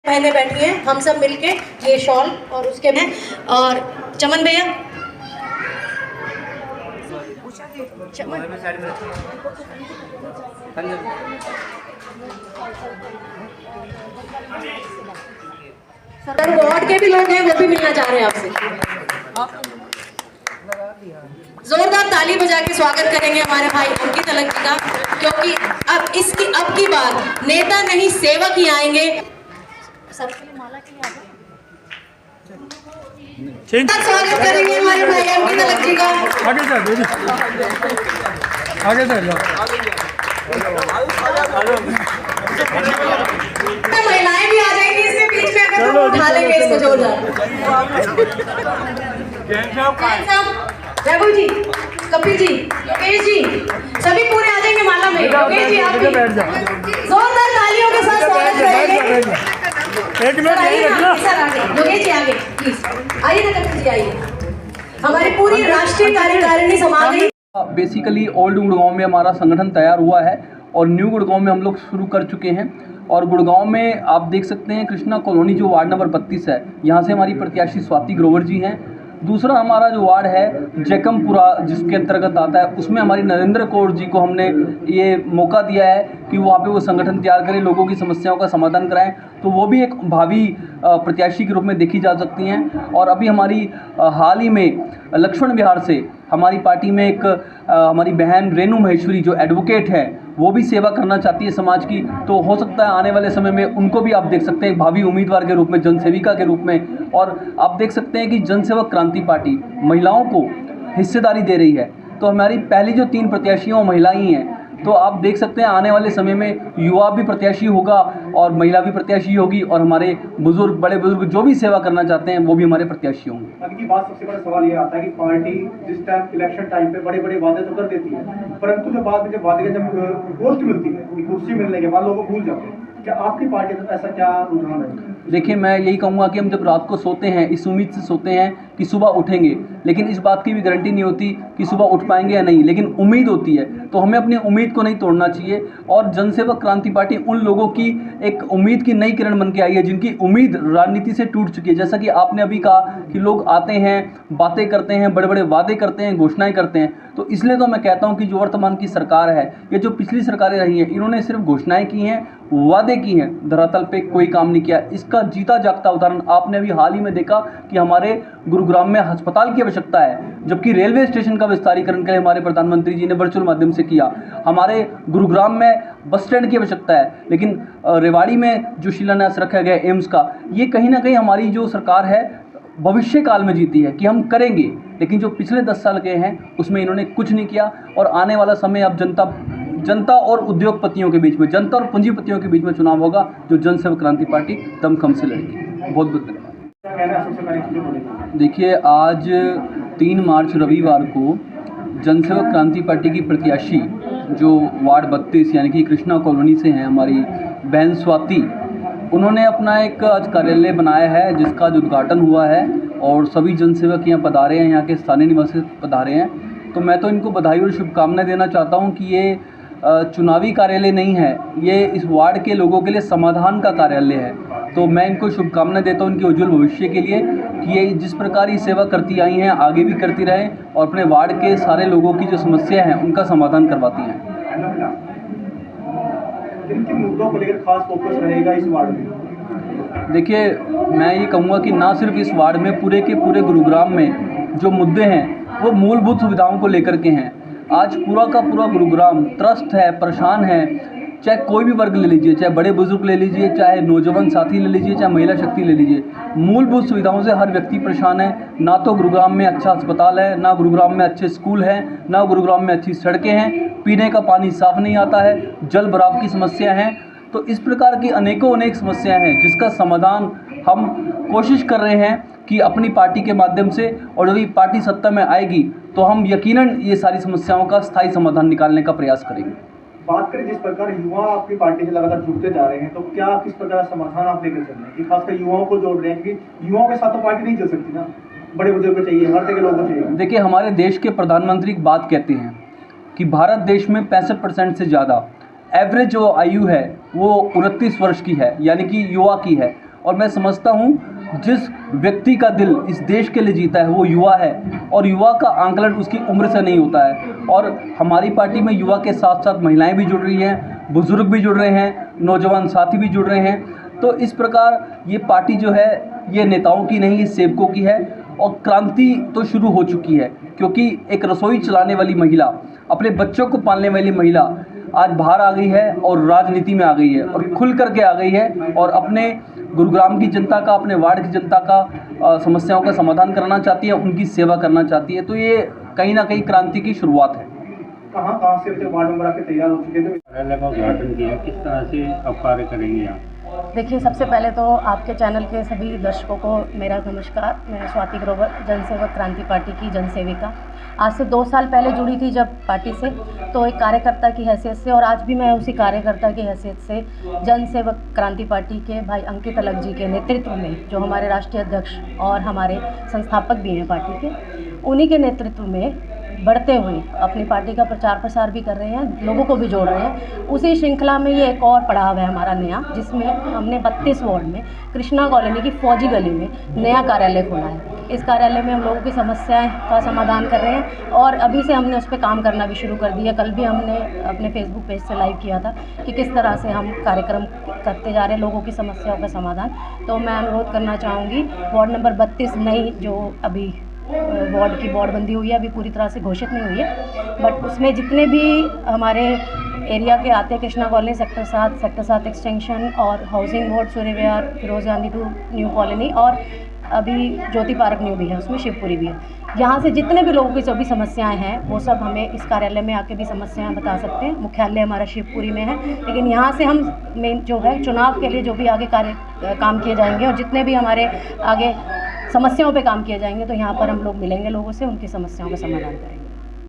बहनें बैठी हैं, हम सब मिलके ये शॉल और उसके में और चमन भैया वार्ड के भी लोग हैं, वो भी मिलना चाह रहे हैं आपसे। जोरदार ताली बजा के स्वागत करेंगे हमारे भाई अंकित अलग जी का, क्योंकि अब की बार नेता नहीं सेवक ही आएंगे। सबके लिए माला के लिए स्वागत करेंगे हमारे भाई अंकित अलग जी का। आगे महिलाएं भी आ जाएंगी इसके बीच में, अगर तो उठा लेंगे इसको जोरदार। रघु जी, कपिल जी, योगेश जी, सभी पूरे आ जाएंगे माला में। योगेश जी आप जोरदार तालियों के साथ स्वागत करेंगे। एक मिनट योगेश जी आगे प्लीज आइए ना, कपिल जी आइए। हमारी पूरी राष्ट्रीय कार्यकारिणी समा गई। बेसिकली ओल्ड गुड़गांव में हमारा संगठन तैयार हुआ है और न्यू गुड़गांव में हम लोग शुरू कर चुके हैं। और गुड़गांव में आप देख सकते हैं कृष्णा कॉलोनी जो वार्ड नंबर 32 है, यहाँ से हमारी प्रत्याशी स्वाति ग्रोवर जी हैं। दूसरा हमारा जो वार्ड है जैकमपुरा जिसके अंतर्गत आता है, उसमें हमारी नरेंद्र कौर जी को हमने ये मौका दिया है कि वहाँ पे वो संगठन तैयार करें, लोगों की समस्याओं का समाधान कराएं, तो वो भी एक भावी प्रत्याशी के रूप में देखी जा सकती हैं। और अभी हमारी हाल ही में लक्ष्मण विहार से हमारी पार्टी में एक हमारी बहन रेणु महेश्वरी जो एडवोकेट है, वो भी सेवा करना चाहती है समाज की, तो हो सकता है आने वाले समय में उनको भी आप देख सकते हैं भावी उम्मीदवार के रूप में, जनसेविका के रूप में। और आप देख सकते हैं कि जनसेवक क्रांति पार्टी महिलाओं को हिस्सेदारी दे रही है, तो हमारी पहली जो 3 प्रत्याशी हैं वो महिलाएं ही हैं। तो आप देख सकते हैं आने वाले समय में युवा भी प्रत्याशी होगा और महिला भी प्रत्याशी होगी, और हमारे बुजुर्ग, बड़े बुजुर्ग जो भी सेवा करना चाहते हैं वो भी हमारे प्रत्याशी होंगे। अगली बात, सबसे बड़ा सवाल ये आता है कि पार्टी जिस टाइम इलेक्शन टाइम पे बड़े बड़े वादे तो कर देती है, परंतु जब बाद में जब वादे का जब पोस्ट मिलती है, कुर्सी मिलने के बाद लोग भूल जाते हैं। क्या आपकी पार्टी में ऐसा क्या रुझान है? देखिए, मैं यही कहूँगा कि हम जब रात को सोते हैं इस उम्मीद से सोते हैं कि सुबह उठेंगे, लेकिन इस बात की भी गारंटी नहीं होती कि सुबह उठ पाएंगे या नहीं, लेकिन उम्मीद होती है। तो हमें अपनी उम्मीद को नहीं तोड़ना चाहिए। और जनसेवक क्रांति पार्टी उन लोगों की एक उम्मीद की नई किरण बन के आई है जिनकी उम्मीद राजनीति से टूट चुकी है। जैसा कि आपने अभी कहा कि लोग आते हैं, बातें करते हैं, बड़े बड़े वादे करते हैं, घोषणाएं करते हैं, तो इसलिए तो मैं कहता हूं कि जो वर्तमान की सरकार है, ये जो पिछली सरकारें रही हैं, इन्होंने सिर्फ घोषणाएं की हैं, वादे की हैं, धरातल पे कोई काम नहीं किया। इसका जीता जागता उदाहरण आपने अभी हाल ही में देखा कि हमारे गुरुग्राम में अस्पताल की आवश्यकता है, जबकि रेलवे स्टेशन का विस्तारीकरण के लिए हमारे प्रधानमंत्री जी ने वर्चुअल माध्यम से किया। हमारे गुरुग्राम में बस स्टैंड की आवश्यकता है, लेकिन रेवाड़ी में जो शिलान्यास रखा गया एम्स का, ये कहीं ना कहीं हमारी जो सरकार है भविष्य काल में जीती है कि हम करेंगे, लेकिन जो पिछले 10 साल के हैं उसमें इन्होंने कुछ नहीं किया। और आने वाला समय अब जनता और उद्योगपतियों के बीच में, जनता और पूंजीपतियों के बीच में चुनाव होगा, जो जनसेवक क्रांति पार्टी दमखम से लड़ेगी। बहुत बहुत धन्यवाद। देखिए, आज 3 मार्च रविवार को जनसेवक क्रांति पार्टी की प्रत्याशी जो वार्ड 32 यानी कि कृष्णा कॉलोनी से हैं, हमारी बहन स्वाति, उन्होंने अपना एक आज कार्यालय बनाया है जिसका उद्घाटन हुआ है और सभी जनसेवक यहाँ पधारे हैं, यहाँ के स्थानीय निवासी पधारे हैं। तो मैं तो इनको बधाई और शुभकामनाएं देना चाहता हूँ कि ये चुनावी कार्यालय नहीं है, ये इस वार्ड के लोगों के लिए समाधान का कार्यालय है। तो मैं इनको शुभकामनाएं देता हूँ इनके उज्जवल भविष्य के लिए कि ये जिस प्रकार ये सेवा करती आई हैं आगे भी करती रहें और अपने वार्ड के सारे लोगों की जो समस्या हैं उनका समाधान करवाती हैं। किन मुद्दों को लेकर खास फोकस रहेगा इस वार्ड में? देखिए, मैं ये कहूँगा कि ना सिर्फ इस वार्ड में, पूरे के पूरे गुरुग्राम में जो मुद्दे हैं वो मूलभूत सुविधाओं को लेकर के हैं। आज पूरा का पूरा गुरुग्राम त्रस्त है, परेशान है। चाहे कोई भी वर्ग ले लीजिए, चाहे बड़े बुजुर्ग ले लीजिए, चाहे नौजवान साथी ले लीजिए, चाहे महिला शक्ति ले लीजिए, मूलभूत सुविधाओं से हर व्यक्ति परेशान है। ना तो गुरुग्राम में अच्छा अस्पताल है, ना गुरुग्राम में अच्छे स्कूल हैं, ना गुरुग्राम में अच्छी सड़कें हैं, पीने का पानी साफ़ नहीं आता है, जल भराव की समस्या हैं। तो इस प्रकार की अनेक समस्याएं हैं जिसका समाधान हम कोशिश कर रहे हैं कि अपनी पार्टी के माध्यम से, और यदि पार्टी सत्ता में आएगी तो हम यकीनन ये सारी समस्याओं का स्थायी समाधान निकालने का प्रयास करेंगे। बात करें जिस प्रकार युवा आपकी पार्टी से लगातार जुड़ते जा रहे हैं, तो क्या किस प्रकार समाधान आप लेकर चल रहे हैं कि खासकर युवाओं को जोड़ रहे हैं कि युवाओं के साथ तो पार्टी नहीं चल सकती ना, बड़े बुजुर्ग को चाहिए, हर तरह के लोगों को चाहिए। देखिए, हमारे देश के प्रधानमंत्री एक बात कहते हैं कि भारत देश में 65% से ज़्यादा एवरेज जो आयु है वो 29 वर्ष की है, यानी कि युवा की है। और मैं समझता हूँ जिस व्यक्ति का दिल इस देश के लिए जीता है वो युवा है, और युवा का आंकलन उसकी उम्र से नहीं होता है। और हमारी पार्टी में युवा के साथ साथ महिलाएं भी जुड़ रही हैं, बुजुर्ग भी जुड़ रहे हैं, नौजवान साथी भी जुड़ रहे हैं। तो इस प्रकार ये पार्टी जो है ये नेताओं की नहीं, ये सेवकों की है। और क्रांति तो शुरू हो चुकी है, क्योंकि एक रसोई चलाने वाली महिला, अपने बच्चों को पालने वाली महिला आज बाहर आ गई है और राजनीति में आ गई है, और खुल करके आ गई है, और अपने गुरुग्राम की जनता का, अपने वार्ड की जनता का समस्याओं का समाधान करना चाहती है, उनकी सेवा करना चाहती है। तो ये कहीं ना कहीं क्रांति की शुरुआत है। कहाँ से वार्ड मेंबर आपके तैयार हो चुके थे? कार्यालय का उद्घाटन किया, किस तरह से अब कार्य करेंगे आप? देखिए, सबसे पहले तो आपके चैनल के सभी दर्शकों को मेरा नमस्कार। मैं स्वाति ग्रोवर, जनसेवक क्रांति पार्टी की जनसेविका। आज से 2 साल पहले जुड़ी थी जब पार्टी से, तो एक कार्यकर्ता की हैसियत से, और आज भी मैं उसी कार्यकर्ता की हैसियत से जनसेवक क्रांति पार्टी के भाई अंकित अलग जी के नेतृत्व में, जो हमारे राष्ट्रीय अध्यक्ष और हमारे संस्थापक भी हैं पार्टी के, उन्हीं के नेतृत्व में बढ़ते हुए अपनी पार्टी का प्रचार प्रसार भी कर रहे हैं, लोगों को भी जोड़ रहे हैं। उसी श्रृंखला में ये एक और पड़ाव है हमारा नया, जिसमें हमने 32 वार्ड में कृष्णा कॉलोनी की फौजी गली में नया कार्यालय खोला है। इस कार्यालय में हम लोगों की समस्याएं का समाधान कर रहे हैं, और अभी से हमने उस पर काम करना भी शुरू कर दिया। कल भी हमने अपने फेसबुक पेज से लाइव किया था कि किस तरह से हम कार्यक्रम करते जा रहे हैं लोगों की समस्याओं का समाधान। तो मैं अनुरोध करना चाहूँगी, वार्ड नंबर 32 नई जो अभी वार्ड की वार्डबंदी हुई है, अभी पूरी तरह से घोषित नहीं हुई है, बट उसमें जितने भी हमारे एरिया के आते हैं, कृष्णा कॉलोनी सेक्टर 7 एक्सटेंशन, और housing board Surya Vihar, Firoz Gandhi to new colony, और अभी ज्योति पार्क न्यू भी है, उसमें शिवपुरी भी है। यहाँ से जितने भी लोगों की जो भी समस्याएं हैं वो सब हमें इस कार्यालय में आके भी समस्याएं बता सकते हैं। मुख्यालय हमारा शिवपुरी में है, लेकिन यहाँ से हम मेन जो है चुनाव के लिए जो भी आगे काम किए जाएंगे, और जितने भी हमारे आगे समस्याओं पे काम किए जाएंगे, तो यहाँ पर हम लोग मिलेंगे लोगों से, उनकी समस्याओं का समाधान करेंगे।